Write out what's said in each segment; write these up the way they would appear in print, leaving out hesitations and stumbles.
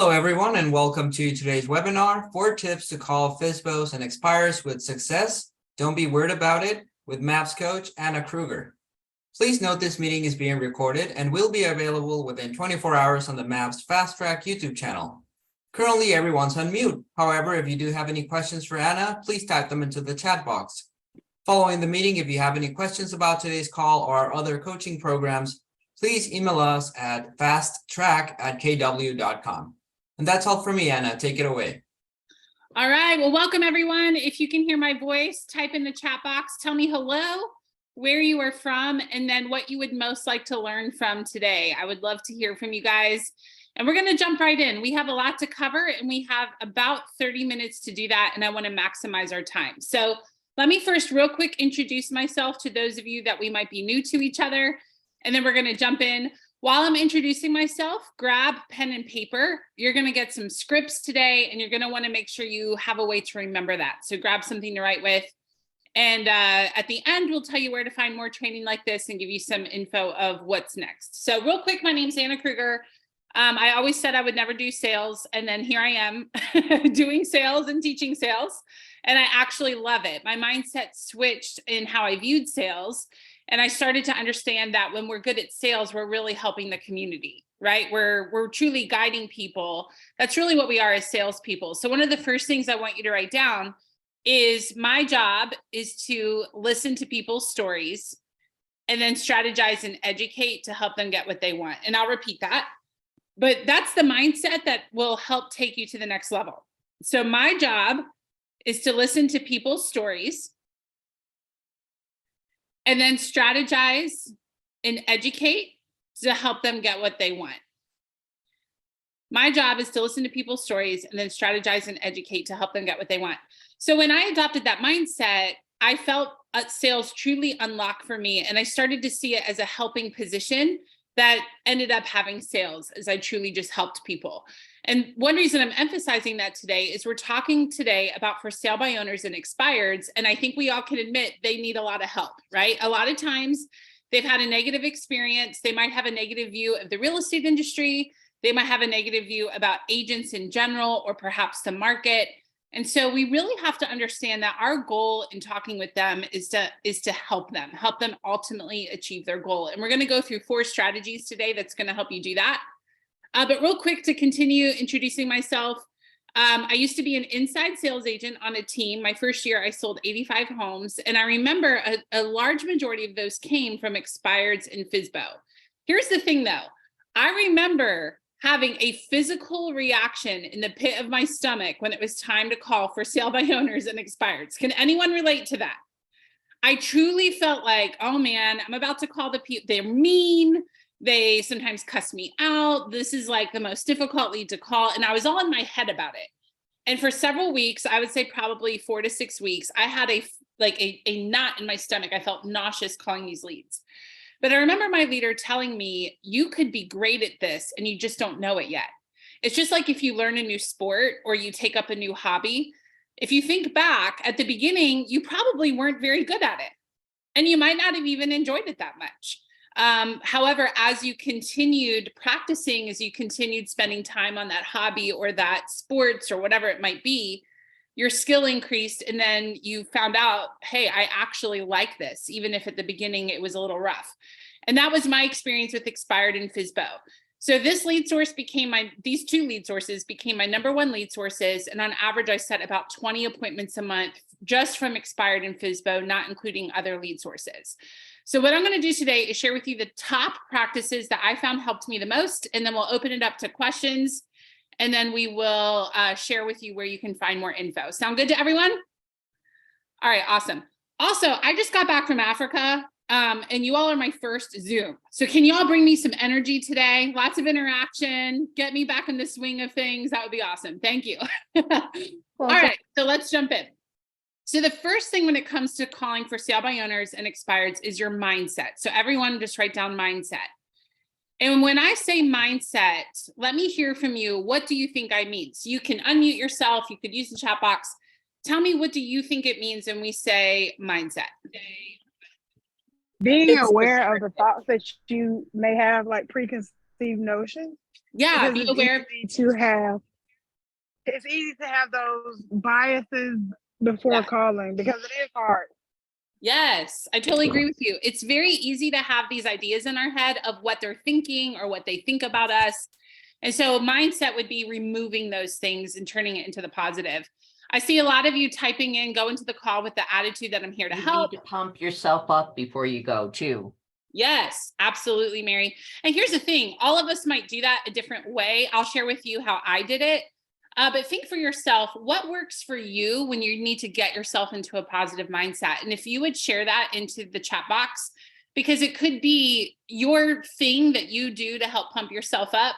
Hello, everyone, and welcome to today's webinar, 4 tips to call FSBOs and expires with success. Don't be weird about it, with MAPS coach Anna Krueger. Please note this meeting is being recorded and will be available within 24 hours on the MAPS Fast Track YouTube channel. Currently, everyone's on mute. However, if you do have any questions for Anna, please type them into the chat box. Following the meeting, if you have any questions about today's call or our other coaching programs, please email us at fasttrack@kw.com. And that's all for me, Anna. Take it away. All right. Well, welcome, everyone. If you can hear my voice, type in the chat box. Tell me hello, where you are from, and then what you would most like to learn from today. I would love to hear from you guys. And we're going to jump right in. We have a lot to cover, and we have about 30 minutes to do that, and I want to maximize our time. So let me first real quick introduce myself to those of you that we might be new to each other, and then we're going to jump in. While I'm introducing myself, grab pen and paper. You're going to get some scripts today, and you're going to want to make sure you have a way to remember that. So grab something to write with. And at the end, we'll tell you where to find more training like this and give you some info of what's next. So real quick, my name's Anna Krueger. I always said I would never do sales, and then here I am doing sales and teaching sales, and I actually love it. My mindset switched in how I viewed sales. And I started to understand that when we're good at sales, we're really helping the community, right? We're truly guiding people. That's really what we are as salespeople. So one of the first things I want you to write down is my job is to listen to people's stories and then strategize and educate to help them get what they want. And I'll repeat that. But that's the mindset that will help take you to the next level. So my job is to listen to people's stories and then strategize and educate to help them get what they want. My job is to listen to people's stories and then strategize and educate to help them get what they want. So when I adopted that mindset, I felt sales truly unlock for me. And I started to see it as a helping position that ended up having sales as I truly just helped people. And one reason I'm emphasizing that today is we're talking today about for sale by owners and expireds. And I think we all can admit they need a lot of help, right? A lot of times they've had a negative experience. They might have a negative view of the real estate industry. They might have a negative view about agents in general, or perhaps the market. And so we really have to understand that our goal in talking with them is to help them ultimately achieve their goal. And we're going to go through 4 strategies today that's going to help you do that. But real quick, to continue introducing myself, I used to be an inside sales agent on a team. My first year, I sold 85 homes. And I remember a large majority of those came from expireds and FSBO. Here's the thing, though. I remember having a physical reaction in the pit of my stomach when it was time to call for sale by owners and expireds. Can anyone relate to that? I truly felt like, oh man, I'm about to call the people. They're mean. They sometimes cuss me out. This is like the most difficult lead to call. And I was all in my head about it. And for several weeks, I would say probably 4 to 6 weeks, I had a knot in my stomach. I felt nauseous calling these leads. But I remember my leader telling me, you could be great at this and you just don't know it yet. It's just like if you learn a new sport or you take up a new hobby. If you think back at the beginning, you probably weren't very good at it. And you might not have even enjoyed it that much. However, as you continued practicing, as you continued spending time on that hobby or that sports or whatever it might be, your skill increased, and then you found out, hey, I actually like this, even if at the beginning it was a little rough. And that was my experience with expired and FSBO. So this lead source these 2 lead sources became my #1 lead sources. And on average, I set about 20 appointments a month just from expired and FSBO, not including other lead sources. So what I'm going to do today is share with you the top practices that I found helped me the most, and then we'll open it up to questions, and then we will share with you where you can find more info. Sound good to everyone? All right, awesome. Also, I just got back from Africa, and you all are my first Zoom. So can you all bring me some energy today? Lots of interaction, get me back in the swing of things. That would be awesome. Thank you. All right, so let's jump in. So the first thing when it comes to calling for sale by owners and expireds is your mindset. So everyone just write down mindset. And when I say mindset, let me hear from you. What do you think I mean? So you can unmute yourself. You could use the chat box. Tell me, what do you think it means when we say mindset? Being aware of the thoughts that you may have, like preconceived preconceived notions. Yeah, Because be it's aware of, it's easy to have those biases before yeah. calling because it is hard. Yes, I totally agree with you. It's very easy to have these ideas in our head of what they're thinking or what they think about us. And so mindset would be removing those things and turning it into the positive. I see a lot of you typing in, go into the call with the attitude that I'm here to You help. need to pump yourself up before you go too. Yes, absolutely, Mary. And here's the thing, all of us might do that a different way. I'll share with you how I did it. But think for yourself, what works for you when you need to get yourself into a positive mindset? And if you would share that into the chat box, because it could be your thing that you do to help pump yourself up,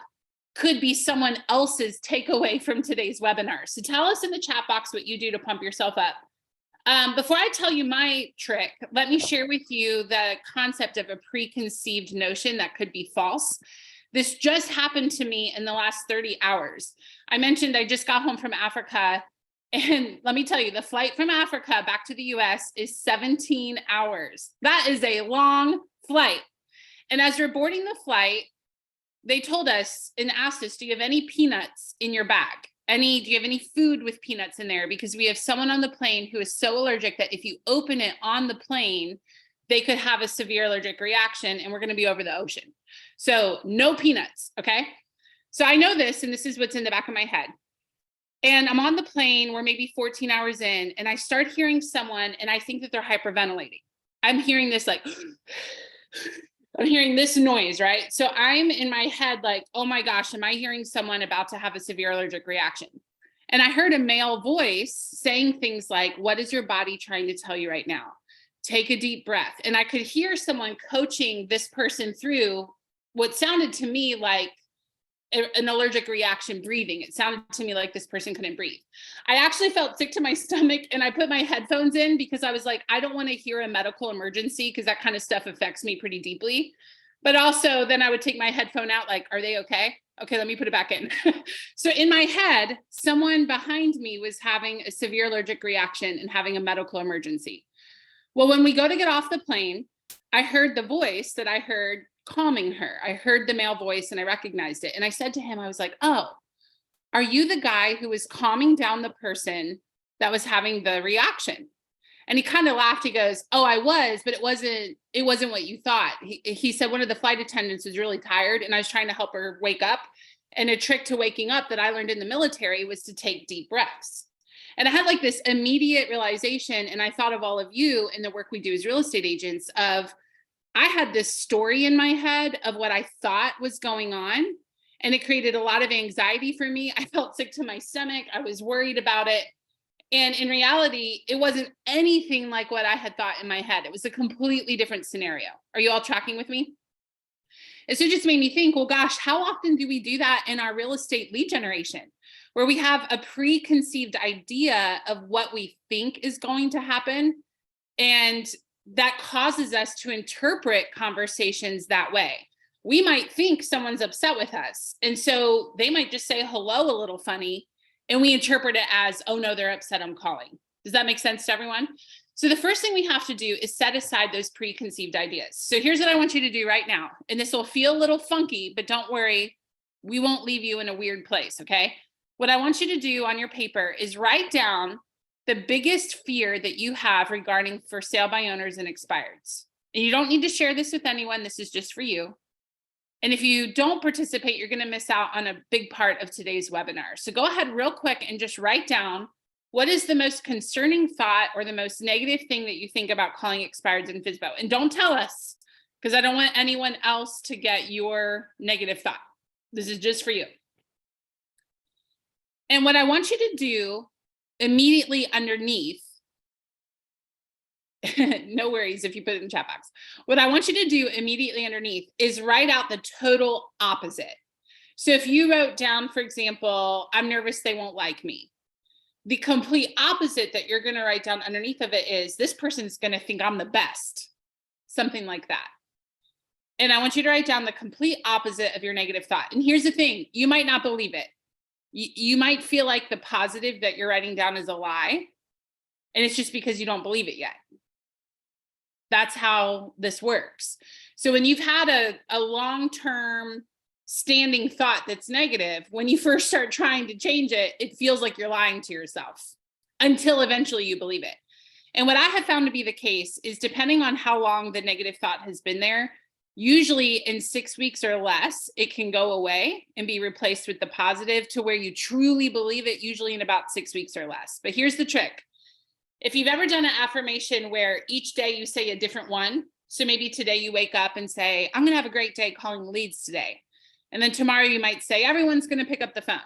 could be someone else's takeaway from today's webinar. So tell us in the chat box what you do to pump yourself up. Before I tell you my trick, let me share with you the concept of a preconceived notion that could be false. This just happened to me in the last 30 hours. I mentioned I just got home from Africa, and let me tell you, the flight from Africa back to the US is 17 hours. That is a long flight. And as we're boarding the flight, they told us and asked us, do you have any peanuts in your bag? Do you have any food with peanuts in there? Because we have someone on the plane who is so allergic that if you open it on the plane, they could have a severe allergic reaction and we're going to be over the ocean. So no peanuts. Okay. So I know this, and this is what's in the back of my head. And I'm on the plane, we're maybe 14 hours in, and I start hearing someone, and I think that they're hyperventilating. I'm hearing this like, I'm hearing this noise, right? So I'm in my head like, oh my gosh, am I hearing someone about to have a severe allergic reaction? And I heard a male voice saying things like, what is your body trying to tell you right now? Take a deep breath. And I could hear someone coaching this person through what sounded to me like an allergic reaction breathing. It sounded to me like this person couldn't breathe. I actually felt sick to my stomach, and I put my headphones in because I was like, I don't want to hear a medical emergency because that kind of stuff affects me pretty deeply. But also then I would take my headphone out like, are they okay? Okay, let me put it back in. So in my head, someone behind me was having a severe allergic reaction and having a medical emergency. Well, when we go to get off the plane, I heard the voice that I heard calming her. I heard the male voice and I recognized it. And I said to him, I was like, oh, are you the guy who was calming down the person that was having the reaction? And he kind of laughed. He goes, oh, I was, but it wasn't what you thought. He said one of the flight attendants was really tired and I was trying to help her wake up. And a trick to waking up that I learned in the military was to take deep breaths. And I had like this immediate realization. And I thought of all of you in the work we do as real estate agents of, I had this story in my head of what I thought was going on, and it created a lot of anxiety for me. I felt sick to my stomach. I was worried about it. And in reality, it wasn't anything like what I had thought in my head. It was a completely different scenario. Are you all tracking with me? And so it just made me think, well, gosh, how often do we do that in our real estate lead generation, where we have a preconceived idea of what we think is going to happen, and that causes us to interpret conversations that way. We might think someone's upset with us, and so they might just say hello a little funny, and we interpret it as, oh no, they're upset, I'm calling. Does that make sense to everyone? So the first thing we have to do is set aside those preconceived ideas. So here's what I want you to do right now, and this will feel a little funky, but don't worry, we won't leave you in a weird place, okay? What I want you to do on your paper is write down the biggest fear that you have regarding for sale by owners and expireds. And you don't need to share this with anyone. This is just for you. And if you don't participate, you're going to miss out on a big part of today's webinar. So go ahead real quick and just write down, what is the most concerning thought or the most negative thing that you think about calling expireds in FSBO? And don't tell us, because I don't want anyone else to get your negative thought. This is just for you. And what I want you to do immediately underneath, no worries if you put it in the chat box. What I want you to do immediately underneath is write out the total opposite. So if you wrote down, for example, I'm nervous they won't like me, the complete opposite that you're going to write down underneath of it is, this person's going to think I'm the best, something like that. And I want you to write down the complete opposite of your negative thought. And here's the thing, you might not believe it. You might feel like the positive that you're writing down is a lie, and it's just because you don't believe it yet. That's how this works. So when you've had a long-term standing thought that's negative, when you first start trying to change it, it feels like you're lying to yourself until eventually you believe it. And what I have found to be the case is, depending on how long the negative thought has been there, usually in 6 weeks or less, it can go away and be replaced with the positive to where you truly believe it, usually in about 6 weeks or less. But here's the trick. If you've ever done an affirmation where each day you say a different one, so maybe today you wake up and say, I'm going to have a great day calling leads today. And then tomorrow you might say, everyone's going to pick up the phone.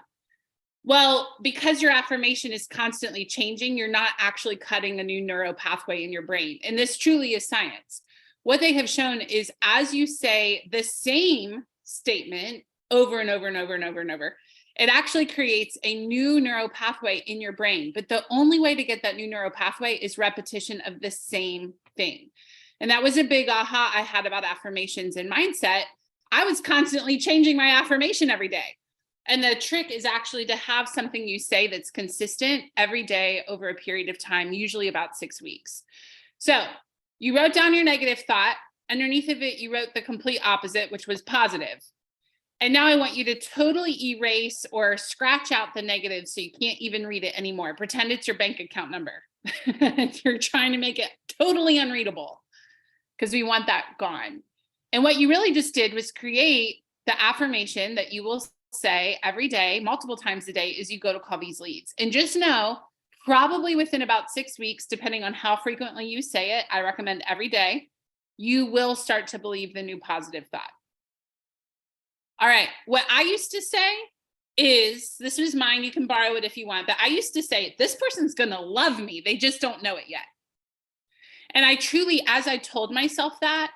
Well, because your affirmation is constantly changing, you're not actually cutting a new neural pathway in your brain. And this truly is science. What they have shown is, as you say the same statement over and over and over and over and over, it actually creates a new neural pathway in your brain. But the only way to get that new neural pathway is repetition of the same thing. And that was a big aha I had about affirmations and mindset. I was constantly changing my affirmation every day. And the trick is actually to have something you say that's consistent every day over a period of time, usually about 6 weeks. So you wrote down your negative thought. Underneath of it, you wrote the complete opposite, which was positive. And now I want you to totally erase or scratch out the negative so you can't even read it anymore. Pretend it's your bank account number. You're trying to make it totally unreadable because we want that gone. And what you really just did was create the affirmation that you will say every day, multiple times a day, as you go to call these leads. And just know, probably within about 6 weeks, depending on how frequently you say it, I recommend every day, you will start to believe the new positive thought. All right, what I used to say is, this was mine, you can borrow it if you want, but I used to say, this person's gonna love me, they just don't know it yet. And I truly, as I told myself that,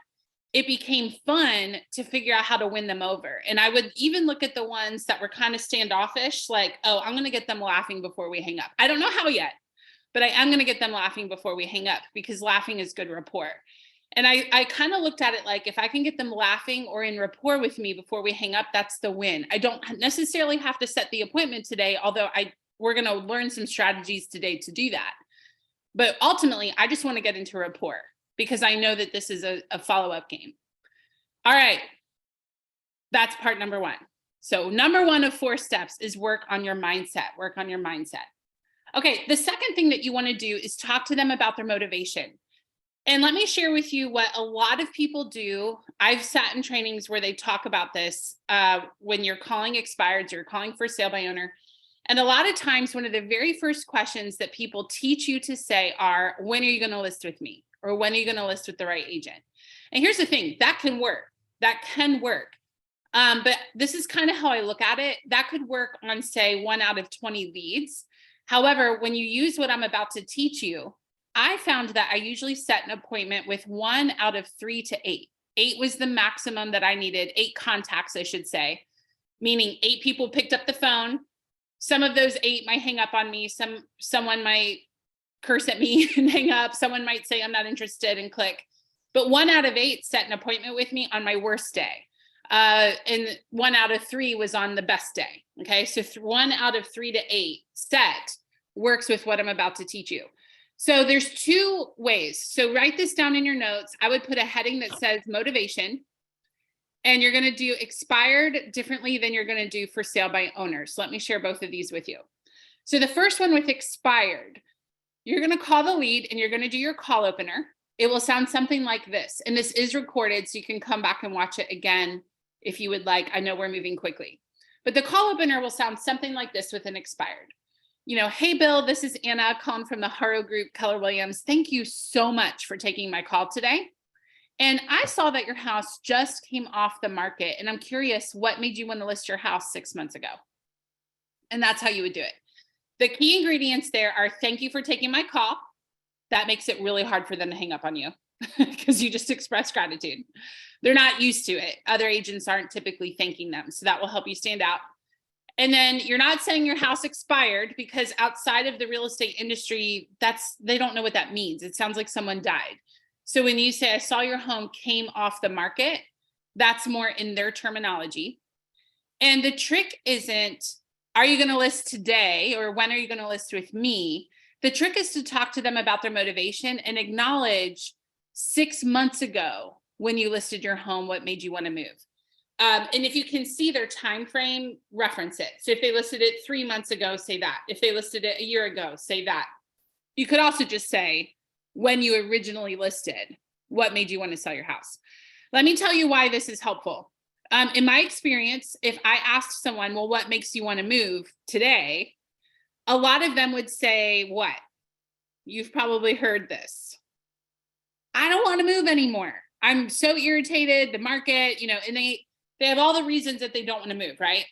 it became fun to figure out how to win them over. And I would even look at the ones that were kind of standoffish, like, oh, I'm going to get them laughing before we hang up. I don't know how yet, but I am going to get them laughing before we hang up, because laughing is good rapport. And I kind of looked at it like, if I can get them laughing or in rapport with me before we hang up, that's the win. I don't necessarily have to set the appointment today, although we're going to learn some strategies today to do that. But ultimately, I just want to get into rapport, because I know that this is a follow-up game. All right, that's part number one. So number one of 4 steps is work on your mindset, work on your mindset. Okay, the second thing that you wanna do is talk to them about their motivation. And let me share with you what a lot of people do. I've sat in trainings where they talk about this when you're calling expireds, you're calling for sale by owner. And a lot of times, one of the very first questions that people teach you to say are, when are you gonna list with me? Or when are you going to list with the right agent? And here's the thing, that can work. That can work. But this is kind of how I look at it. That could work on, say, 1 out of 20 leads. However, when you use what I'm about to teach you, I found that I usually set an appointment with 1 out of 3 to 8. 8 was the maximum that I needed, 8 contacts, I should say, meaning 8 people picked up the phone. Some of those 8 might hang up on me. Someone might curse at me and hang up. Someone might say, I'm not interested, and click. But 1 out of 8 set an appointment with me on my worst day. And 1 out of 3 was on the best day. Okay. So 1 out of 3 to 8 set works with what I'm about to teach you. So there's 2 ways. So write this down in your notes. I would put a heading that says motivation, and you're going to do expired differently than you're going to do for sale by owners. Let me share both of these with you. So the first one with expired, you're going to call the lead and you're going to do your call opener. It will sound something like this. And this is recorded, so you can come back and watch it again if you would like. I know we're moving quickly. But the call opener will sound something like this with an expired. You know, hey, Bill, this is Anna calling from the Haro Group, Keller Williams. Thank you so much for taking my call today. And I saw that your house just came off the market. And I'm curious, what made you want to list your house 6 months ago? And that's how you would do it. The key ingredients there are, thank you for taking my call. That makes it really hard for them to hang up on you because you just express gratitude. They're not used to it. Other agents aren't typically thanking them. So that will help you stand out. And then you're not saying your house expired, because outside of the real estate industry, they don't know what that means. It sounds like someone died. So when you say, I saw your home came off the market, that's more in their terminology. And the trick isn't, are you going to list today, or when are you going to list with me? The trick is to talk to them about their motivation and acknowledge 6 months ago when you listed your home, what made you want to move. And if you can see their time frame, reference it. So if they listed it 3 months ago, say that. If they listed it a year ago, say that. You could also just say when you originally listed, what made you want to sell your house? Let me tell you why this is helpful. In my experience, if I asked someone, well, what makes you want to move today? A lot of them would say, what? You've probably heard this. I don't want to move anymore. I'm so irritated, the market, and they have all the reasons that they don't want to move, right?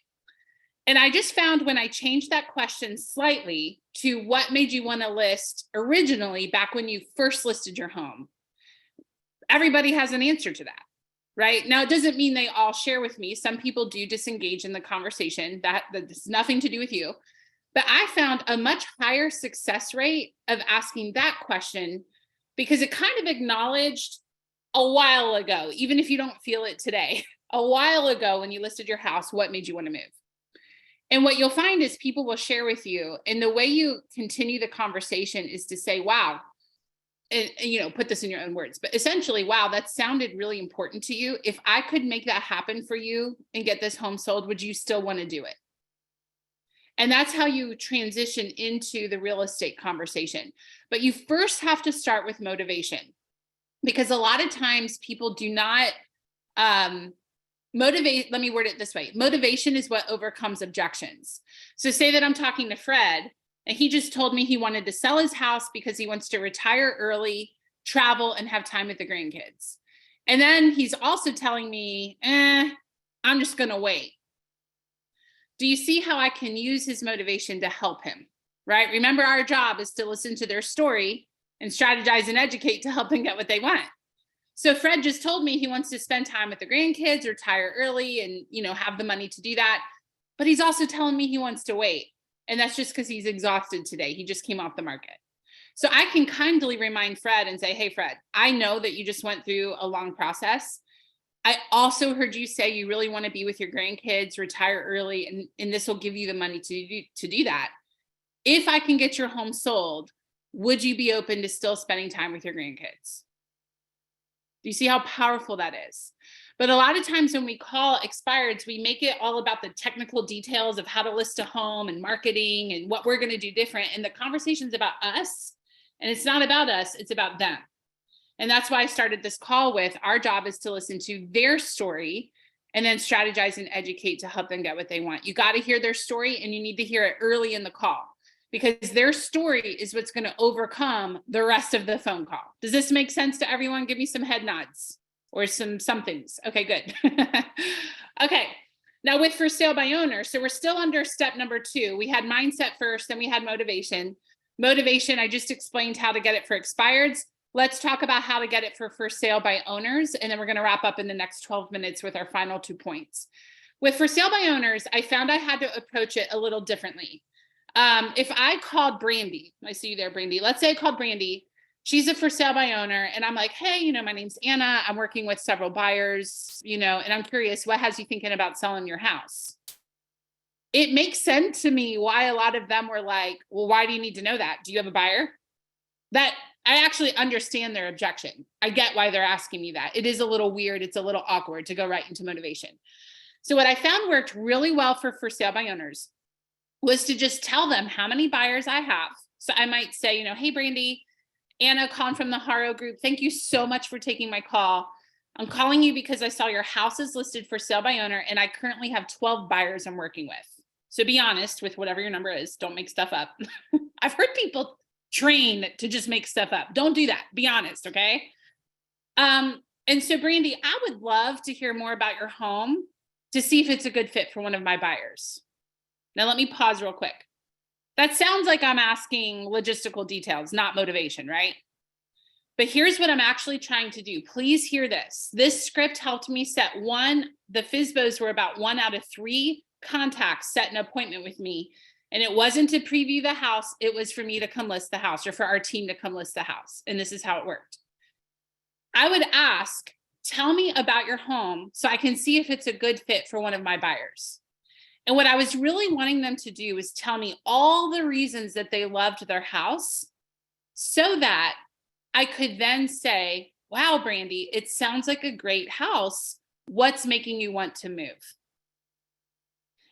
And I just found when I changed that question slightly to what made you want to list originally back when you first listed your home, everybody has an answer to that, right? Now, it doesn't mean they all share with me. Some people do disengage in the conversation. That's nothing to do with you. But I found a much higher success rate of asking that question because it kind of acknowledged a while ago, even if you don't feel it today, a while ago when you listed your house, what made you want to move? And what you'll find is people will share with you, and the way you continue the conversation is to say, wow, and put this in your own words, but essentially, wow, that sounded really important to you. If I could make that happen for you and get this home sold, would you still want to do it? And that's how you transition into the real estate conversation. But you first have to start with motivation, because a lot of times people do not motivate. Let me word it this way. Motivation is what overcomes objections. So say that I'm talking to Fred and he just told me he wanted to sell his house because he wants to retire early, travel, and have time with the grandkids. And then he's also telling me, I'm just going to wait. Do you see how I can use his motivation to help him, right? Remember, our job is to listen to their story and strategize and educate to help them get what they want. So Fred just told me he wants to spend time with the grandkids, retire early, and have the money to do that. But he's also telling me he wants to wait. And that's just because he's exhausted today. He just came off the market. So I can kindly remind Fred and say, hey, Fred, I know that you just went through a long process. I also heard you say you really want to be with your grandkids, retire early, and this will give you the money to do that. If I can get your home sold, would you be open to still spending time with your grandkids? Do you see how powerful that is? But a lot of times when we call expireds, we make it all about the technical details of how to list a home and marketing and what we're going to do different. And the conversation's about us, and it's not about us, it's about them. And that's why I started this call with, our job is to listen to their story and then strategize and educate to help them get what they want. You got to hear their story, and you need to hear it early in the call, because their story is what's going to overcome the rest of the phone call. Does this make sense to everyone? Give me some head nods or some somethings. Okay, good. Okay. Now with for sale by owner. So we're still under step number 2. We had mindset first, then we had motivation. Motivation, I just explained how to get it for expireds. Let's talk about how to get it for sale by owners. And then we're going to wrap up in the next 12 minutes with our final 2 points. With for sale by owners, I found I had to approach it a little differently. If I called Brandy, I see you there, Brandy. Let's say I called Brandy. She's a for sale by owner. And I'm like, hey, my name's Anna. I'm working with several buyers, and I'm curious, what has you thinking about selling your house? It makes sense to me why a lot of them were like, well, why do you need to know that? Do you have a buyer? That I actually understand their objection. I get why they're asking me that. It is a little weird. It's a little awkward to go right into motivation. So what I found worked really well for sale by owners was to just tell them how many buyers I have. So I might say, hey, Brandy, Anna calling from the Haro group. Thank you so much for taking my call. I'm calling you because I saw your house is listed for sale by owner, and I currently have 12 buyers I'm working with. So be honest with whatever your number is. Don't make stuff up. I've heard people train to just make stuff up. Don't do that. Be honest, okay? And so Brandy, I would love to hear more about your home to see if it's a good fit for one of my buyers. Now, let me pause real quick. That sounds like I'm asking logistical details, not motivation, right? But here's what I'm actually trying to do. Please hear this. This script helped me set the FSBOs were about 1 out of 3 contacts set an appointment with me. And it wasn't to preview the house. It was for me to come list the house, or for our team to come list the house. And this is how it worked. I would ask, tell me about your home so I can see if it's a good fit for one of my buyers. And what I was really wanting them to do is tell me all the reasons that they loved their house, so that I could then say, wow, Brandy, it sounds like a great house, What's making you want to move?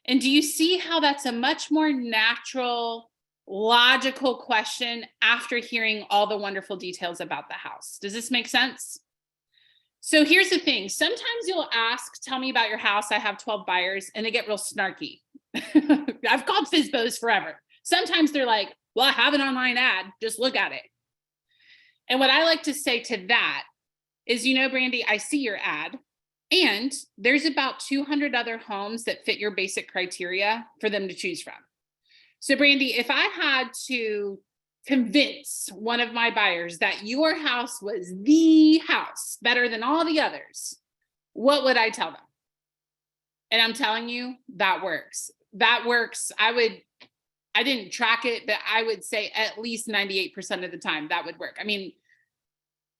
And do you see how that's a much more natural, logical question after hearing all the wonderful details about the house? Does this make sense? So here's the thing. Sometimes you'll ask, tell me about your house. I have 12 buyers, and they get real snarky. I've called FSBOs forever. Sometimes they're like, well, I have an online ad. Just look at it. And what I like to say to that is, Brandy, I see your ad. And there's about 200 other homes that fit your basic criteria for them to choose from. So Brandy, if I had to convince one of my buyers that your house was the house better than all the others, what would I tell them? And I'm telling you, that works. That works. I didn't track it, but I would say at least 98% of the time that would work. I mean,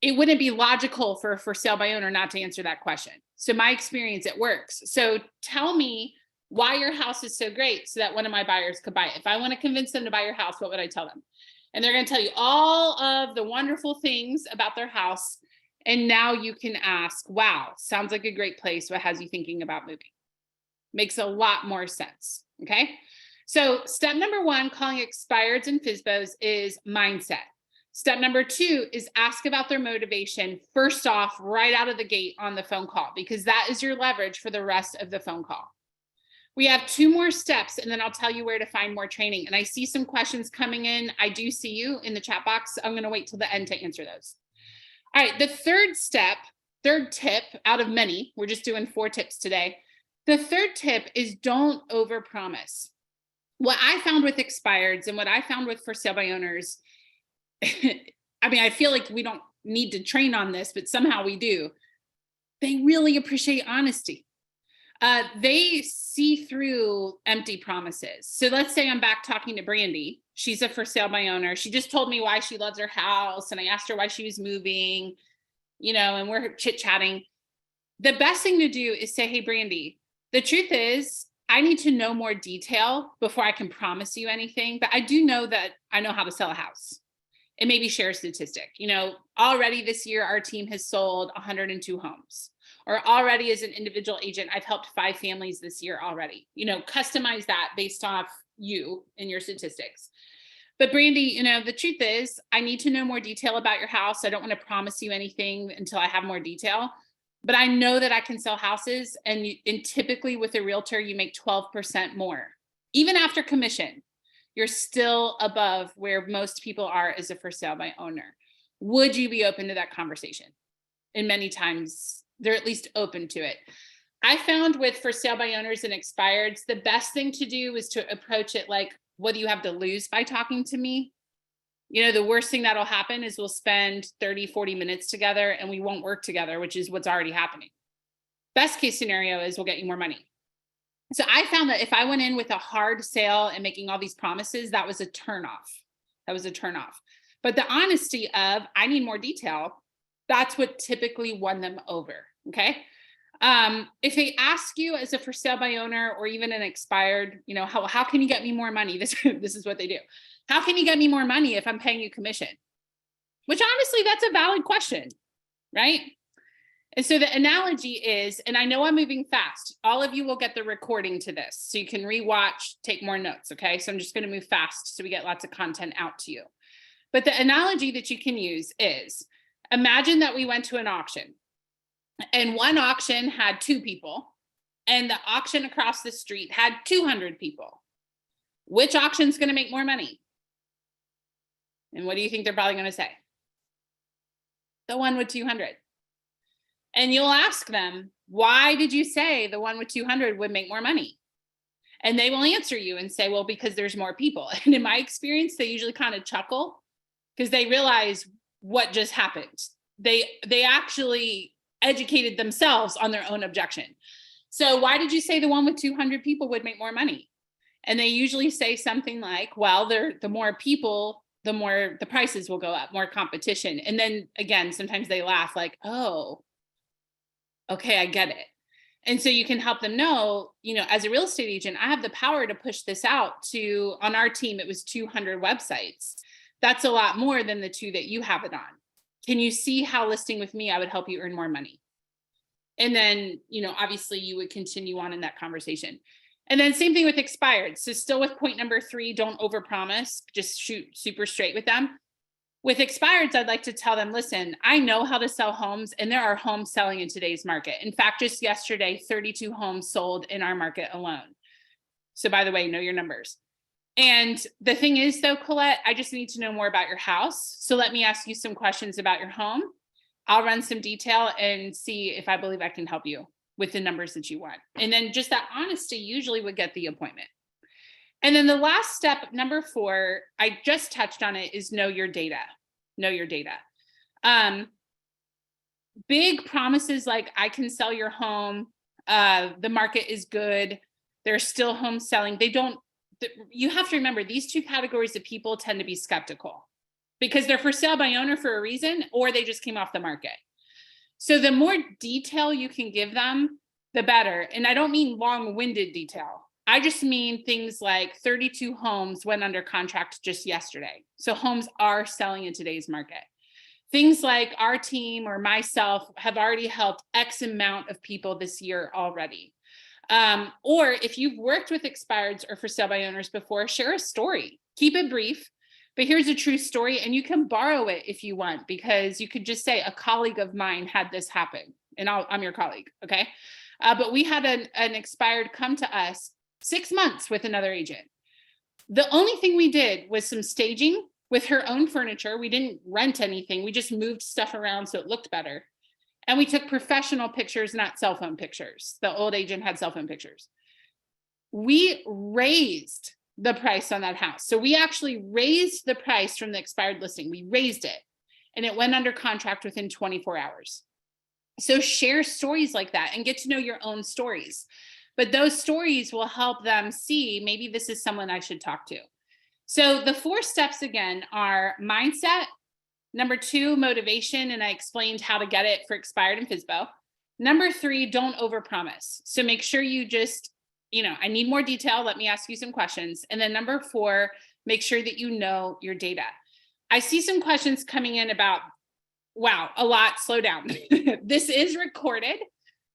it wouldn't be logical for sale by owner not to answer that question. So my experience, it works. So tell me why your house is so great so that one of my buyers could buy it. If I want to convince them to buy your house, what would I tell them? And they're going to tell you all of the wonderful things about their house. And now you can ask, wow, sounds like a great place. What has you thinking about moving? Makes a lot more sense. Okay. So step number one, calling expireds and FSBOs, is mindset. Step number two is ask about their motivation first off, right out of the gate on the phone call, because that is your leverage for the rest of the phone call. We have 2 more steps, and then I'll tell you where to find more training. And I see some questions coming in. I do see you in the chat box. I'm going to wait till the end to answer those. All right. The third tip out of many, we're just doing 4 tips today. The third tip is don't overpromise. What I found with expireds and what I found with for sale by owners, I mean, I feel like we don't need to train on this, but somehow we do. They really appreciate honesty. They see through empty promises. So let's say I'm back talking to Brandy. She's a for sale by owner. She just told me why she loves her house. And I asked her why she was moving, and we're chit-chatting. The best thing to do is say, hey, Brandy, the truth is, I need to know more detail before I can promise you anything. But I do know that I know how to sell a house. And maybe share a statistic. Already this year, our team has sold 102 homes. Or already as an individual agent, I've helped 5 families this year already. Customize that based off you and your statistics. But Brandy, the truth is, I need to know more detail about your house. I don't want to promise you anything until I have more detail. But I know that I can sell houses. And typically with a realtor, you make 12% more. Even after commission, you're still above where most people are as a for sale by owner. Would you be open to that conversation? And many times they're at least open to it. I found with for sale by owners and expireds, the best thing to do is to approach it like, what do you have to lose by talking to me? The worst thing that'll happen is we'll spend 30, 40 minutes together and we won't work together, which is what's already happening. Best case scenario is we'll get you more money. So I found that if I went in with a hard sale and making all these promises, that was a turnoff. But the honesty of, I need more detail, that's what typically won them over. Okay. If they ask you as a for sale by owner or even an expired, how can you get me more money? This is what they do. How can you get me more money if I'm paying you commission? Which honestly, that's a valid question, right? And so the analogy is, and I know I'm moving fast, all of you will get the recording to this so you can rewatch, take more notes. Okay. So I'm just going to move fast so we get lots of content out to you. But the analogy that you can use is, imagine that we went to an auction and one auction had 2 people and the auction across the street had 200 people. Which auction is going to make more money? And what do you think they're probably going to say? The one with 200. And you'll ask them, why did you say the one with 200 would make more money? And they will answer you and say, well, because there's more people. And in my experience, they usually kind of chuckle because they realize what just happened. They actually educated themselves on their own objection. So why did you say the one with 200 people would make more money? And they usually say something like, well, the more people, the more the prices will go up, more competition. And then again, sometimes they laugh like, oh, okay, I get it. And so you can help them know, as a real estate agent, I have the power to push this out to, on our team, it was 200 websites. That's a lot more than the 2 that you have it on. Can you see how listing with me, I would help you earn more money? And then, obviously you would continue on in that conversation. And then same thing with expired. So still with point number 3, don't overpromise, just shoot super straight with them. With expireds, I'd like to tell them, listen, I know how to sell homes, and there are homes selling in today's market. In fact, just yesterday, 32 homes sold in our market alone. So by the way, know your numbers. And the thing is though, Colette, I just need to know more about your house. So let me ask you some questions about your home. I'll run some detail and see if I believe I can help you with the numbers that you want. And then just that honesty usually would get the appointment. And then the last step, number 4, I just touched on it, is know your data. Know your data. Big promises like I can sell your home, the market is good, there's still homes selling. You have to remember these 2 categories of people tend to be skeptical because they're for sale by owner for a reason, or they just came off the market. So the more detail you can give them, the better. And I don't mean long-winded detail. I just mean things like 32 homes went under contract just yesterday. So homes are selling in today's market. Things like our team or myself have already helped X amount of people this year already. Or if you've worked with expireds or for sale by owners before, share a story. Keep it brief, but here's a true story, and you can borrow it if you want, because you could just say a colleague of mine had this happen, and I'm your colleague, okay? But we had an expired come to us 6 months with another agent. The only thing we did was some staging with her own furniture. We didn't rent anything. We just moved stuff around so it looked better. And we took professional pictures, not cell phone pictures. The old agent had cell phone pictures. We raised the price on that house. So we actually raised the price from the expired listing. We raised it, and it went under contract within 24 hours. So share stories like that and get to know your own stories. But those stories will help them see maybe this is someone I should talk to. So the 4 steps again are mindset. Number 2, motivation. And I explained how to get it for expired and FSBO. Number 3, don't overpromise. So make sure you just, I need more detail. Let me ask you some questions. And then number 4, make sure that you know your data. I see some questions coming in about, wow, a lot, slow down. This is recorded.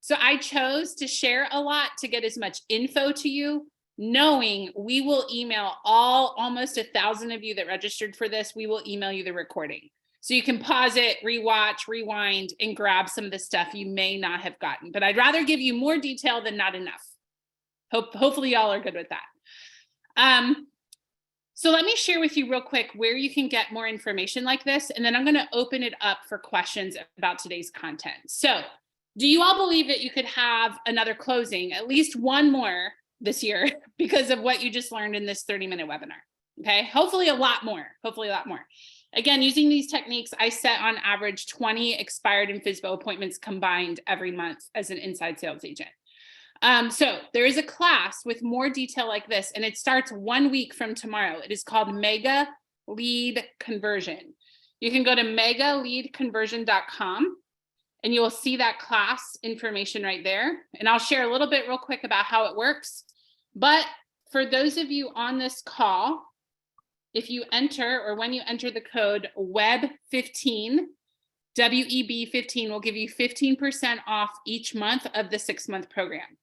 So I chose to share a lot to get as much info to you, knowing we will email almost 1,000 of you that registered for this. We will email you the recording. So you can pause it, rewatch, rewind, and grab some of the stuff you may not have gotten. But I'd rather give you more detail than not enough. Hopefully y'all are good with that. So let me share with you real quick where you can get more information like this. And then I'm going to open it up for questions about today's content. So do you all believe that you could have another closing, at least one more this year, because of what you just learned in this 30-minute webinar? Okay, hopefully a lot more, Again, using these techniques, I set on average 20 expired and FSBO appointments combined every month as an inside sales agent. So there is a class with more detail like this, and it starts 1 week from tomorrow. It is called Mega Lead Conversion. You can go to megaleadconversion.com and you will see that class information right there. And I'll share a little bit real quick about how it works. But for those of you on this call, if you enter, or when you enter the code WEB15, WEB15 will give you 15% off each month of the 6-month program.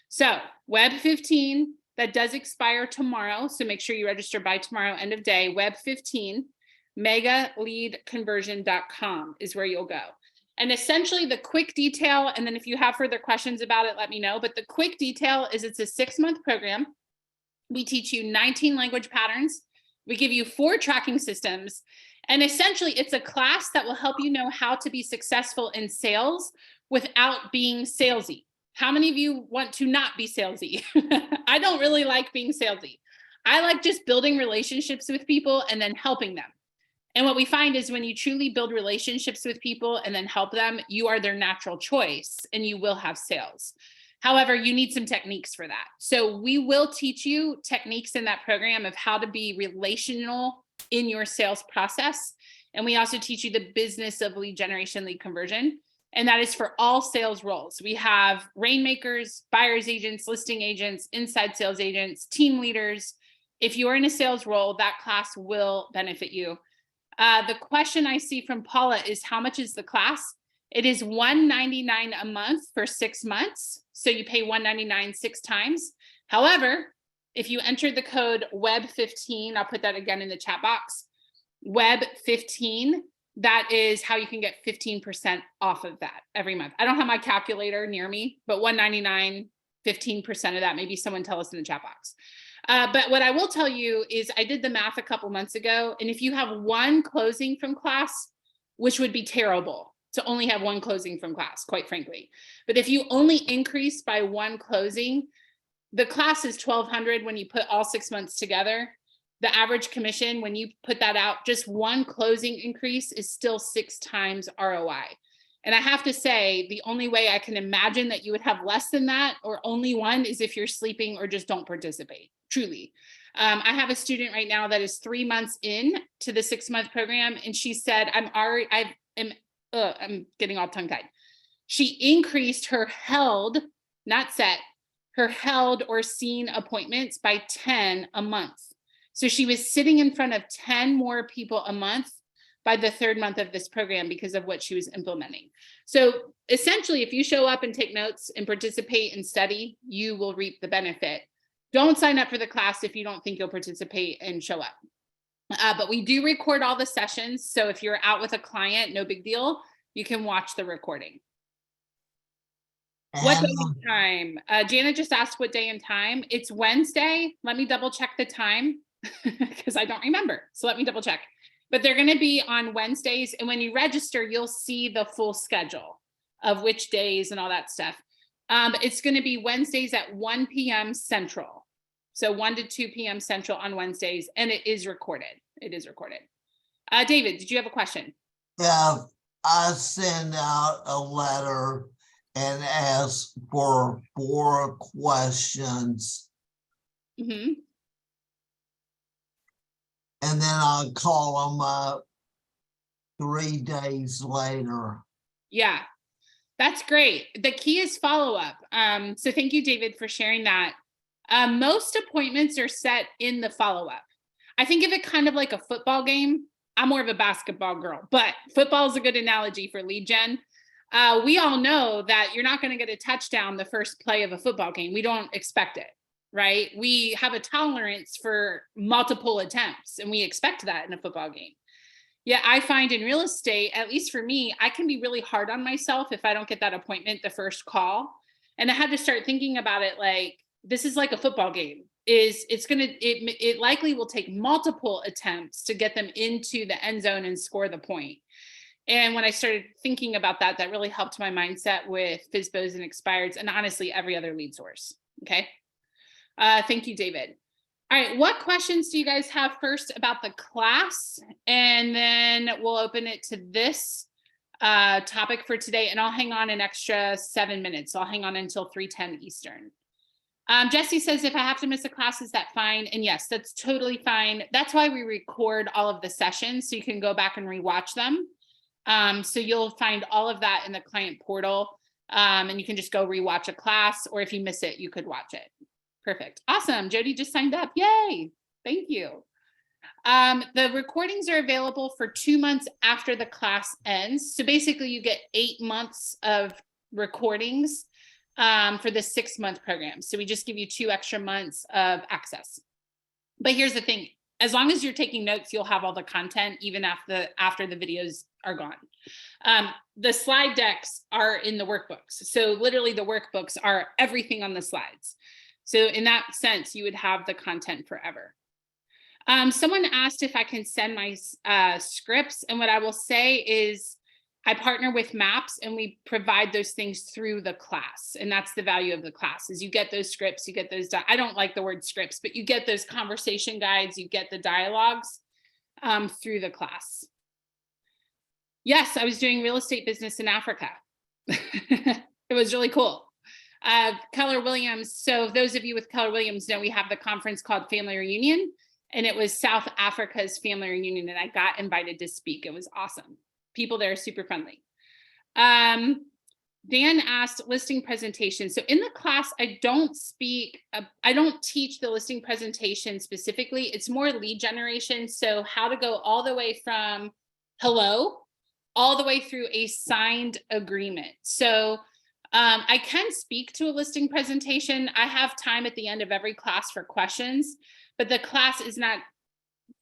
So WEB15, that does expire tomorrow. So make sure you register by tomorrow, end of day. WEB15, megaleadconversion.com is where you'll go. And essentially the quick detail, and then if you have further questions about it, let me know. But the quick detail is it's a 6-month program. We teach you 19 language patterns. We give you 4 tracking systems. And essentially it's a class that will help you know how to be successful in sales without being salesy. How many of you want to not be salesy? I don't really like being salesy. I like just building relationships with people and then helping them. And what we find is when you truly build relationships with people and then help them, you are their natural choice and you will have sales. However, you need some techniques for that. So we will teach you techniques in that program of how to be relational in your sales process. And we also teach you the business of lead generation, lead conversion. And that is for all sales roles. We have rainmakers, buyer's agents, listing agents, inside sales agents, team leaders. If you're in a sales role, that class will benefit you. The question I see from Paula is, how much is the class? It is $199 a month for 6 months. So you pay $199 6 times. However, if you enter the code WEB15, I'll put that again in the chat box, WEB15, that is how you can get 15% off of that every month. I don't have my calculator near me, but $199, 15% of that, maybe someone tell us in the chat box. But what I will tell you is I did the math a couple months ago, and if you have one closing from class, which would be terrible to only have one closing from class, quite frankly. But if you only increase by one closing, the class is $1,200 when you put all 6 months together. The average commission, when you put that out, just one closing increase is still 6 times ROI. And I have to say, the only way I can imagine that you would have less than that or only one is if you're sleeping or just don't participate, truly. I have a student right now that is 3 months in to the 6-month program. And she said, I'm getting all tongue tied. She increased her held, not set, her held or seen appointments by 10 a month. So she was sitting in front of 10 more people a month by the 3rd month of this program because of what she was implementing. So essentially, if you show up and take notes and participate and study, you will reap the benefit. Don't sign up for the class if you don't think you'll participate and show up. But we do record all the sessions. So if you're out with a client, no big deal. You can watch the recording. What day and time? Janet just asked what day and time. It's Wednesday. Let me double check the time because I don't remember. So let me double check. But they're going to be on Wednesdays. And when you register, you'll see the full schedule of which days and all that stuff. It's going to be Wednesdays at 1 p.m. Central. So 1 to 2 p.m. Central on Wednesdays. And it is recorded. It is recorded. David, did you have a question? Yeah, I send out a letter and ask for 4 questions. Mm-hmm. And then I'll call them up 3 days later. Yeah, that's great. The key is follow-up. So thank you, David, for sharing that. Most appointments are set in the follow-up. I think of it kind of like a football game. I'm more of a basketball girl, but football is a good analogy for lead gen. We all know that you're not going to get a touchdown the first play of a football game. We don't expect it, right? We have a tolerance for multiple attempts, and we expect that in a football game. Yeah, I find in real estate, at least for me, I can be really hard on myself if I don't get that appointment the first call. And I had to start thinking about it like, this is like a football game. It likely will take multiple attempts to get them into the end zone and score the point. And when I started thinking about that, that really helped my mindset with FSBOs and expireds and honestly, every other lead source. Okay. Thank you, David. All right. What questions do you guys have first about the class? And then we'll open it to this topic for today. And I'll hang on an extra 7 minutes. So I'll hang on until 3:10 Eastern. Jesse says, if I have to miss a class, is that fine? And yes, that's totally fine. That's why we record all of the sessions so you can go back and rewatch them. So you'll find all of that in the client portal, and you can just go rewatch a class, or if you miss it, you could watch it. Perfect. Awesome. Jody just signed up. Yay. Thank you. The recordings are available for 2 months after the class ends. So basically you get 8 months of recordings for the 6-month program. So we just give you 2 extra months of access. But here's the thing. As long as you're taking notes, you'll have all the content even after the videos are gone. The slide decks are in the workbooks. So literally the workbooks are everything on the slides. So in that sense, you would have the content forever. Someone asked if I can send my scripts. And what I will say is I partner with MAPS and we provide those things through the class. And that's the value of the class is you get those scripts, you get those, I don't like the word scripts, but you get those conversation guides, you get the dialogues through the class. Yes, I was doing real estate business in Africa. It was really cool. Keller Williams. So those of you with Keller Williams know we have the conference called Family Reunion, and it was South Africa's Family Reunion, and I got invited to speak. It was awesome. People there are super friendly. Dan asked listing presentation. So in the class, I don't teach the listing presentation specifically. It's more lead generation. So how to go all the way from hello all the way through a signed agreement. So I can speak to a listing presentation. I have time at the end of every class for questions, but the class is not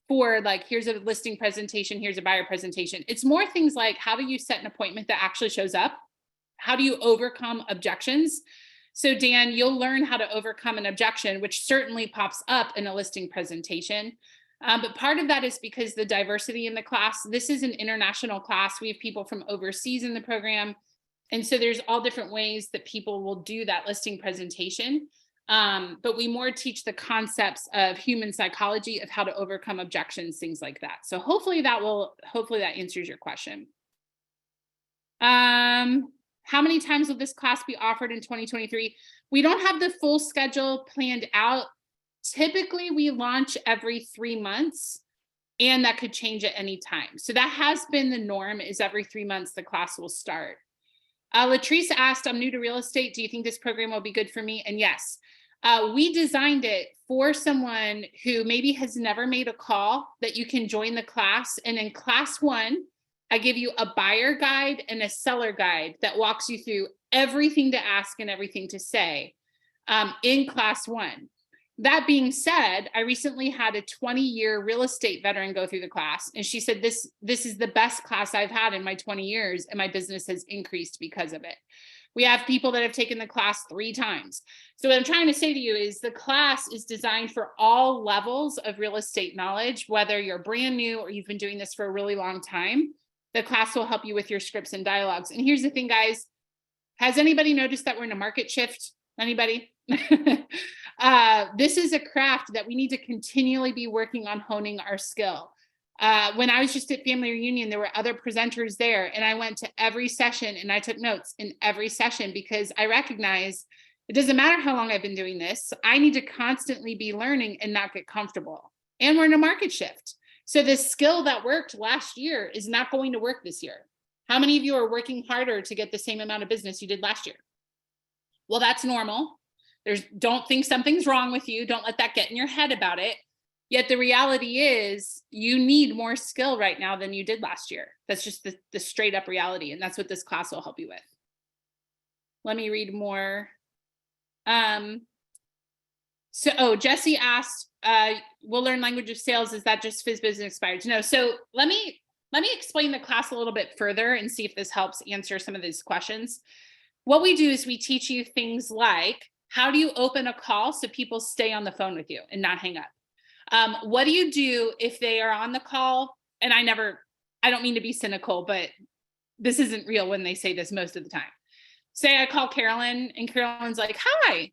for like, here's a listing presentation, here's a buyer presentation. It's more things like, how do you set an appointment that actually shows up? How do you overcome objections? So Dan, you'll learn how to overcome an objection, which certainly pops up in a listing presentation. But part of that is because the diversity in the class, this is an international class. We have people from overseas in the program. And so there's all different ways that people will do that listing presentation. But we more teach the concepts of human psychology, of how to overcome objections, things like that. So hopefully that answers your question. How many times will this class be offered in 2023? We don't have the full schedule planned out. Typically we launch every 3 months, and that could change at any time. So that has been the norm, is every 3 months the class will start. Latrice asked, I'm new to real estate. Do you think this program will be good for me? And yes, we designed it for someone who maybe has never made a call, that you can join the class. And in class 1, I give you a buyer guide and a seller guide that walks you through everything to ask and everything to say in class 1. That being said, I recently had a 20-year real estate veteran go through the class, and she said, this is the best class I've had in my 20 years, and my business has increased because of it. We have people that have taken the class 3 times. So what I'm trying to say to you is the class is designed for all levels of real estate knowledge, whether you're brand new or you've been doing this for a really long time. The class will help you with your scripts and dialogues. And here's the thing, guys. Has anybody noticed that we're in a market shift? Anybody? This is a craft that we need to continually be working on honing our skill. When I was just at family reunion, there were other presenters there, and I went to every session and I took notes in every session, because I recognize it doesn't matter how long I've been doing this. I need to constantly be learning and not get comfortable. And we're in a market shift. So this skill that worked last year is not going to work this year. How many of you are working harder to get the same amount of business you did last year? Well, that's normal. Don't think something's wrong with you. Don't let that get in your head about it. Yet the reality is you need more skill right now than you did last year. That's just the straight up reality. And that's what this class will help you with. Let me read more. Jesse asked, we'll learn language of sales. Is that just FSBOs and expireds? No. So let me explain the class a little bit further and see if this helps answer some of these questions. What we do is we teach you things like, how do you open a call so people stay on the phone with you and not hang up? What do you do if they are on the call? And I don't mean to be cynical, but this isn't real when they say this most of the time. Say I call Carolyn and Carolyn's like, hi.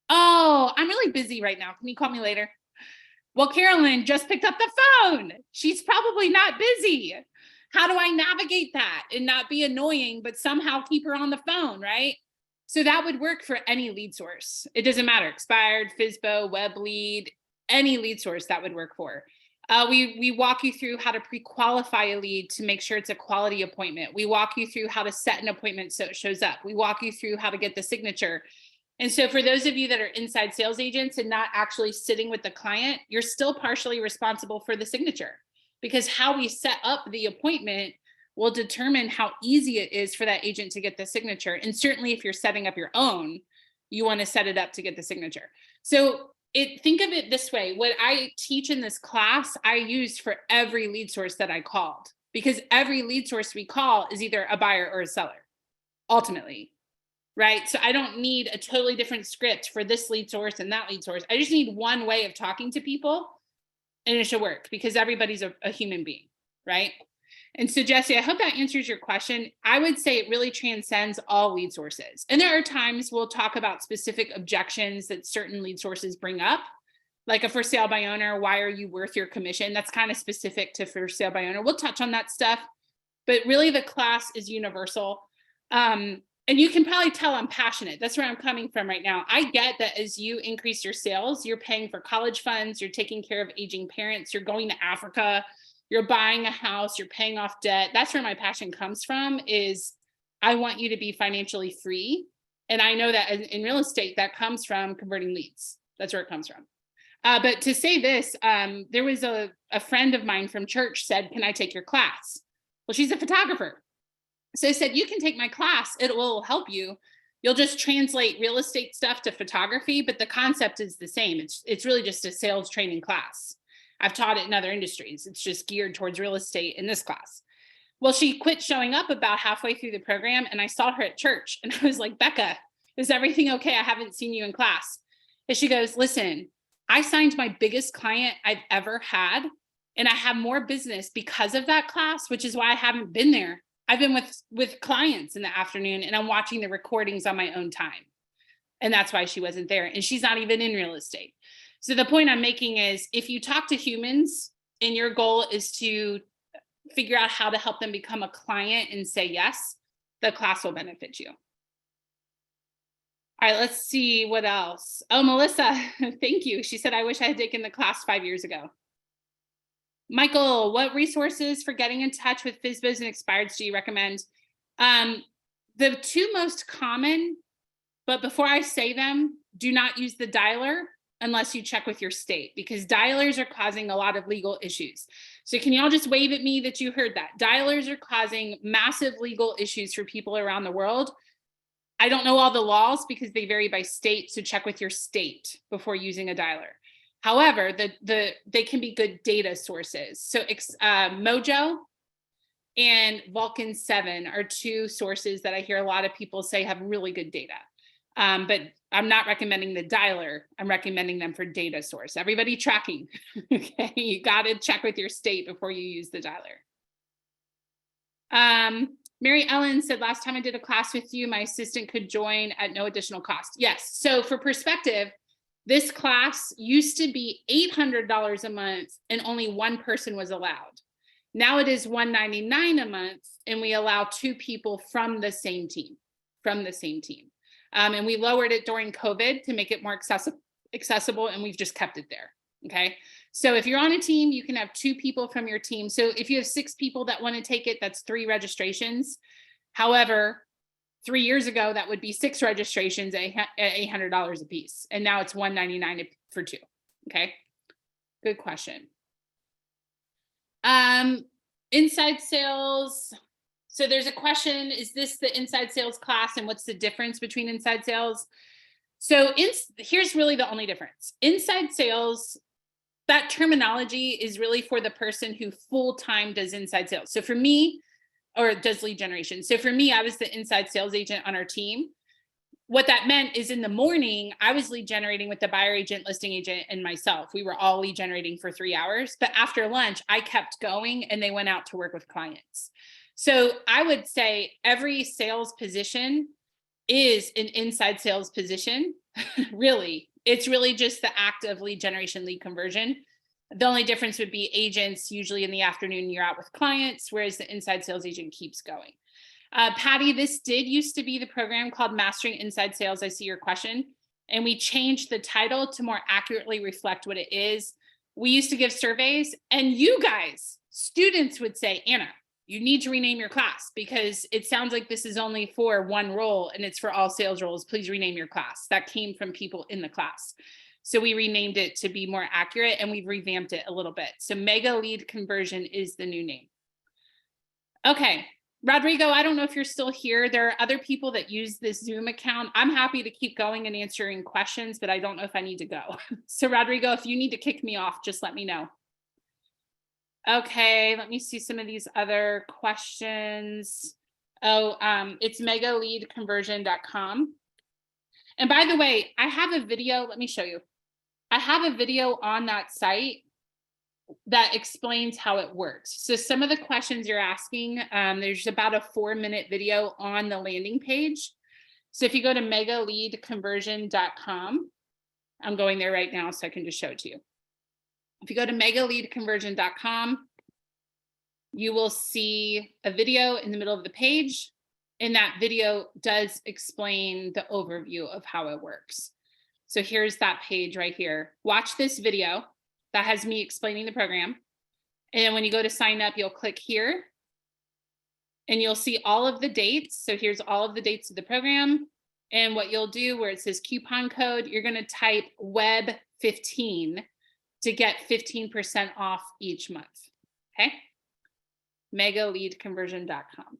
Oh, I'm really busy right now. Can you call me later? Well, Carolyn just picked up the phone. She's probably not busy. How do I navigate that and not be annoying, but somehow keep her on the phone, right? So that would work for any lead source. It doesn't matter, expired, FSBO, web lead, any lead source that would work for. We walk you through how to pre-qualify a lead to make sure it's a quality appointment. We walk you through how to set an appointment so it shows up. We walk you through how to get the signature. And so for those of you that are inside sales agents and not actually sitting with the client, you're still partially responsible for the signature, because how we set up the appointment will determine how easy it is for that agent to get the signature. And certainly if you're setting up your own, you want to set it up to get the signature. So think of it this way. What I teach in this class, I used for every lead source that I called, because every lead source we call is either a buyer or a seller, ultimately, right? So I don't need a totally different script for this lead source and that lead source. I just need one way of talking to people, and it should work, because everybody's a human being, right? And so Jesse, I hope that answers your question. I would say it really transcends all lead sources. And there are times we'll talk about specific objections that certain lead sources bring up, like a for sale by owner. Why are you worth your commission? That's kind of specific to for sale by owner. We'll touch on that stuff, but really the class is universal. And you can probably tell I'm passionate. That's where I'm coming from right now. I get that as you increase your sales, you're paying for college funds, you're taking care of aging parents, you're going to Africa, you're buying a house, you're paying off debt. That's where my passion comes from, is I want you to be financially free. And I know that in real estate, that comes from converting leads. That's where it comes from. But to say this, there was a friend of mine from church said, can I take your class? Well, she's a photographer. So I said, you can take my class. It will help you. You'll just translate real estate stuff to photography, but the concept is the same. It's really just a sales training class. I've taught it in other industries. It's just geared towards real estate in this class. Well, she quit showing up about halfway through the program, and I saw her at church, and I was like, Becca, is everything okay? I haven't seen you in class. And she goes, listen, I signed my biggest client I've ever had, and I have more business because of that class, which is why I haven't been there. I've been with clients in the afternoon, and I'm watching the recordings on my own time. And that's why she wasn't there. And she's not even in real estate. So the point I'm making is, if you talk to humans and your goal is to figure out how to help them become a client and say yes, the class will benefit you. All right, let's see what else. Oh, Melissa, thank you. She said, I wish I had taken the class 5 years ago. Michael, what resources for getting in touch with FSBOs and expireds do you recommend? The two most common, but before I say them, do not use the dialer unless you check with your state, because dialers are causing a lot of legal issues. So can y'all just wave at me that you heard that? Dialers are causing massive legal issues for people around the world. I don't know all the laws because they vary by state, so check with your state before using a dialer. However, they can be good data sources. So Mojo and Vulcan 7 are two sources that I hear a lot of people say have really good data. But I'm not recommending the dialer. I'm recommending them for data source. Everybody tracking, okay? You got to check with your state before you use the dialer. Mary Ellen said, last time I did a class with you, my assistant could join at no additional cost. Yes, so for perspective, this class used to be $800 a month and only one person was allowed. Now it is $199 a month, and we allow two people from the same team, and we lowered it during COVID to make it more accessible, and we've just kept it there, okay? So if you're on a team, you can have two people from your team. So if you have 6 people that want to take it, that's 3 registrations. However, 3 years ago, that would be 6 registrations at $800 a piece. And now it's $199 for 2, okay? Good question. Inside sales. So there's a question, is this the inside sales class, and what's the difference between inside sales? So here's really the only difference. Inside sales, that terminology is really for the person who full-time does inside sales. So for me, or does lead generation. So for me, I was the inside sales agent on our team. What that meant is in the morning, I was lead generating with the buyer agent, listing agent, and myself. We were all lead generating for 3 hours. But after lunch, I kept going and they went out to work with clients. So I would say every sales position is an inside sales position, really. It's really just the act of lead generation, lead conversion. The only difference would be agents, usually in the afternoon, you're out with clients, whereas the inside sales agent keeps going. Patty, this did used to be the program called Mastering Inside Sales. I see your question. And we changed the title to more accurately reflect what it is. We used to give surveys, and you guys, students would say, Anna, you need to rename your class because it sounds like this is only for one role and it's for all sales roles. Please rename your class. That came from people in the class. So we renamed it to be more accurate, and we've revamped it a little bit. So Mega Lead Conversion is the new name. Okay, Rodrigo, I don't know if you're still here. There are other people that use this Zoom account. I'm happy to keep going and answering questions, but I don't know if I need to go. So Rodrigo, if you need to kick me off, just let me know. Okay, let me see some of these other questions. Oh, it's megaleadconversion.com. And by the way, I have a video, let me show you. I have a video on that site that explains how it works. So some of the questions you're asking, there's about a 4-minute video on the landing page. So if you go to megaleadconversion.com, I'm going there right now so I can just show it to you. If you go to megaleadconversion.com, you will see a video in the middle of the page. And that video does explain the overview of how it works. So here's that page right here. Watch this video that has me explaining the program. And then when you go to sign up, you'll click here and you'll see all of the dates. So here's all of the dates of the program. And what you'll do where it says coupon code, you're going to type WEB15 to get 15% off each month. Okay. megaleadconversion.com.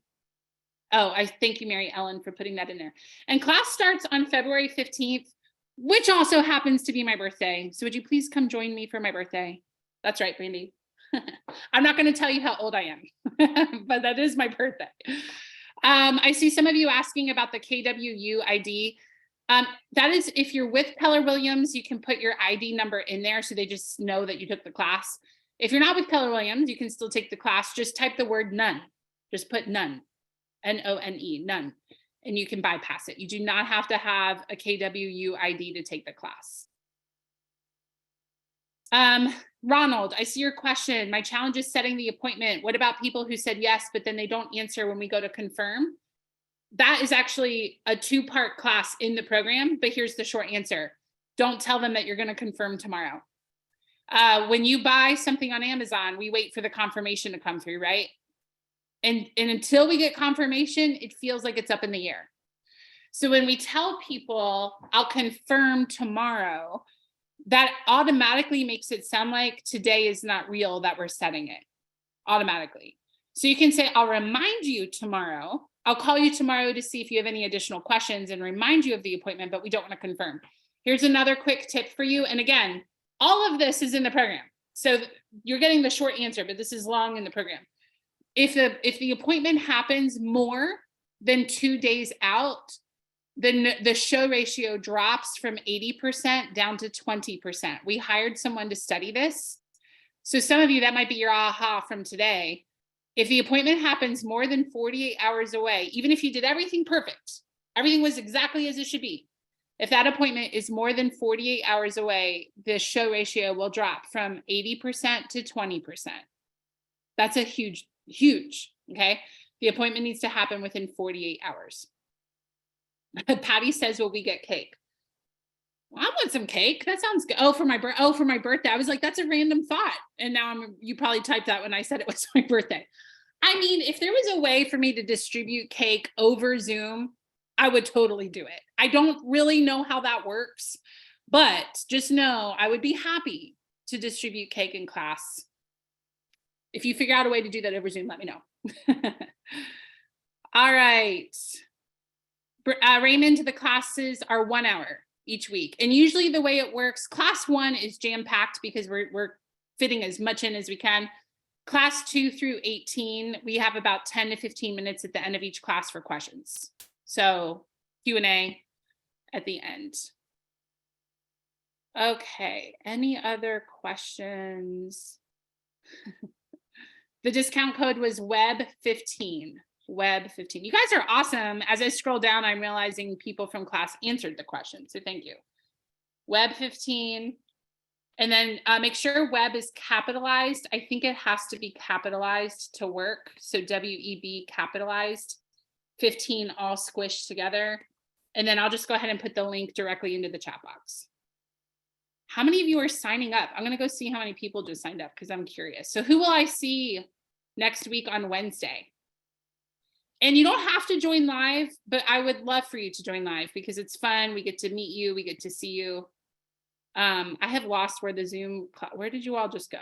Oh, I thank you, Mary Ellen, for putting that in there. And class starts on February 15th, which also happens to be my birthday. So would you please come join me for my birthday? That's right, Brandy. I'm not going to tell you how old I am, but that is my birthday. I see some of you asking about the KWU ID. That is, if you're with Keller Williams, you can put your ID number in there so they just know that you took the class. If you're not with Keller Williams, you can still take the class. Just type the word none. Just put none, N-O-N-E, none, and you can bypass it. You do not have to have a KWU ID to take the class. Ronald, I see your question. My challenge is setting the appointment. What about people who said yes, but then they don't answer when we go to confirm? That is actually a 2-part class in the program, but here's the short answer. Don't tell them that you're going to confirm tomorrow. When you buy something on Amazon, we wait for the confirmation to come through, right? And until we get confirmation, it feels like it's up in the air. So when we tell people, I'll confirm tomorrow, that automatically makes it sound like today is not real, that we're setting it automatically. So you can say, I'll remind you tomorrow. I'll call you tomorrow to see if you have any additional questions and remind you of the appointment, but we don't want to confirm. Here's another quick tip for you. And again, all of this is in the program. So you're getting the short answer, but this is long in the program. If the appointment happens more than 2 days out, then the show ratio drops from 80% down to 20%. We hired someone to study this. So some of you, that might be your aha from today. If the appointment happens more than 48 hours away, even if you did everything perfect, everything was exactly as it should be. If that appointment is more than 48 hours away, the show ratio will drop from 80% to 20%. That's a huge, okay? The appointment needs to happen within 48 hours. Patty says, will we get cake? Well, I want some cake. That sounds good. Oh, for my birthday. I was like, that's a random thought. And now you probably typed that when I said it was my birthday. I mean, if there was a way for me to distribute cake over Zoom, I would totally do it. I don't really know how that works, but just know I would be happy to distribute cake in class. If you figure out a way to do that over Zoom, let me know. All right. Raymond, the classes are 1 hour each week. And usually the way it works, class 1 is jam-packed because we're fitting as much in as we can. Class 2 through 18, we have about 10 to 15 minutes at the end of each class for questions. So Q&A at the end. Okay, any other questions? The discount code was WEB15. WEB15. You guys are awesome. As I scroll down, I'm realizing people from class answered the question. So thank you. WEB15. And then make sure web is capitalized. I think it has to be capitalized to work. So WEB capitalized, 15 all squished together. And then I'll just go ahead and put the link directly into the chat box. How many of you are signing up? I'm going to go see how many people just signed up because I'm curious. So who will I see next week on Wednesday? And you don't have to join live, but I would love for you to join live because it's fun. We get to meet you. We get to see you. I have lost where the Zoom, where did you all just go?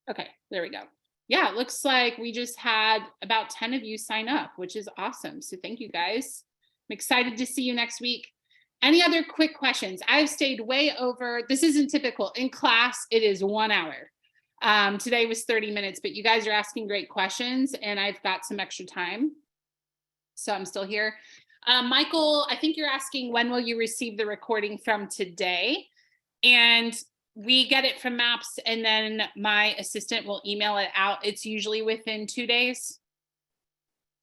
Okay, there we go. Yeah, it looks like we just had about 10 of you sign up, which is awesome. So thank you guys. I'm excited to see you next week. Any other quick questions? I've stayed way over. This isn't typical. In class, it is 1 hour. Today was 30 minutes, but you guys are asking great questions and I've got some extra time. So I'm still here. Michael, I think you're asking when will you receive the recording from today? And we get it from MAPS and then my assistant will email it out. It's usually within 2 days,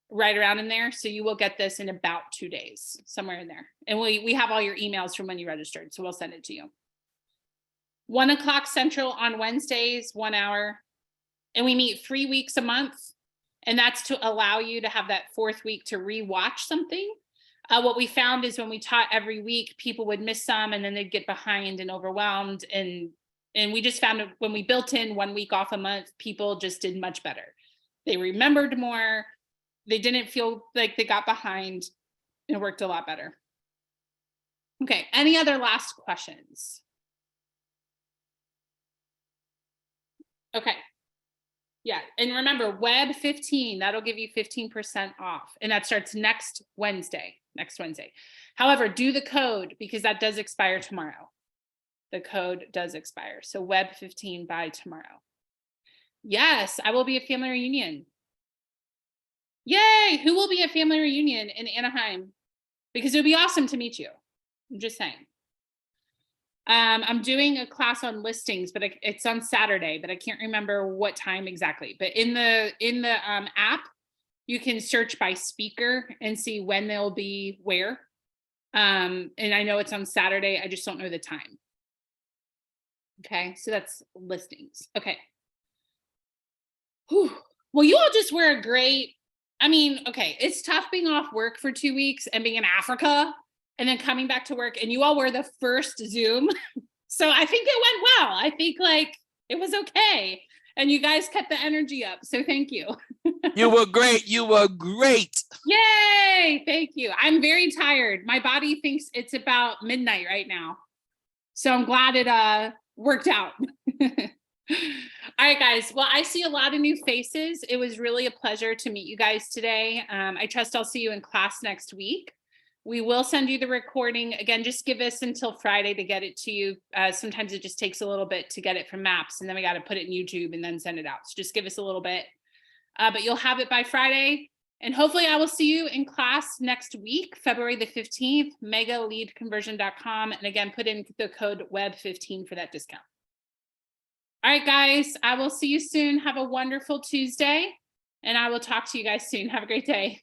right around in there. So you will get this in about 2 days, somewhere in there. And we have all your emails from when you registered. So we'll send it to you. 1 o'clock Central on Wednesdays, 1 hour. And we meet 3 weeks a month. And that's to allow you to have that 4th week to rewatch something. What we found is when we taught every week, people would miss some and then they'd get behind and overwhelmed. And we just found that when we built in 1 week off a month, people just did much better. They remembered more. They didn't feel like they got behind. It worked a lot better. Okay, any other last questions? Okay. Yeah, and remember, web 15, that'll give you 15% off, and that starts next Wednesday. However, do the code because that does expire tomorrow. The code does expire. So web 15 by tomorrow. Yes, I will be at family reunion. Yay! Who will be at family reunion in Anaheim? Because it would be awesome to meet you. I'm just saying. I'm doing a class on listings, but it's on Saturday, but I can't remember what time exactly. But in the app, you can search by speaker and see when they'll be where. And I know it's on Saturday. I just don't know the time. Okay, so that's listings. Okay. Whew. Well, you all just were a great. I mean, okay, it's tough being off work for 2 weeks and being in Africa. And then coming back to work, and you all were the first Zoom. So I think it went well. I think like it was okay. And you guys kept the energy up. So thank you. You were great. You were great. Yay. Thank you. I'm very tired. My body thinks it's about midnight right now. So I'm glad it worked out. All right, guys. Well, I see a lot of new faces. It was really a pleasure to meet you guys today. I trust I'll see you in class next week. We will send you the recording. Again, just give us until Friday to get it to you. Sometimes it just takes a little bit to get it from Maps, and then we got to put it in YouTube and then send it out. So just give us a little bit, but you'll have it by Friday. And hopefully I will see you in class next week, February the 15th, megaleadconversion.com. And again, put in the code WEB15 for that discount. All right, guys, I will see you soon. Have a wonderful Tuesday, and I will talk to you guys soon. Have a great day.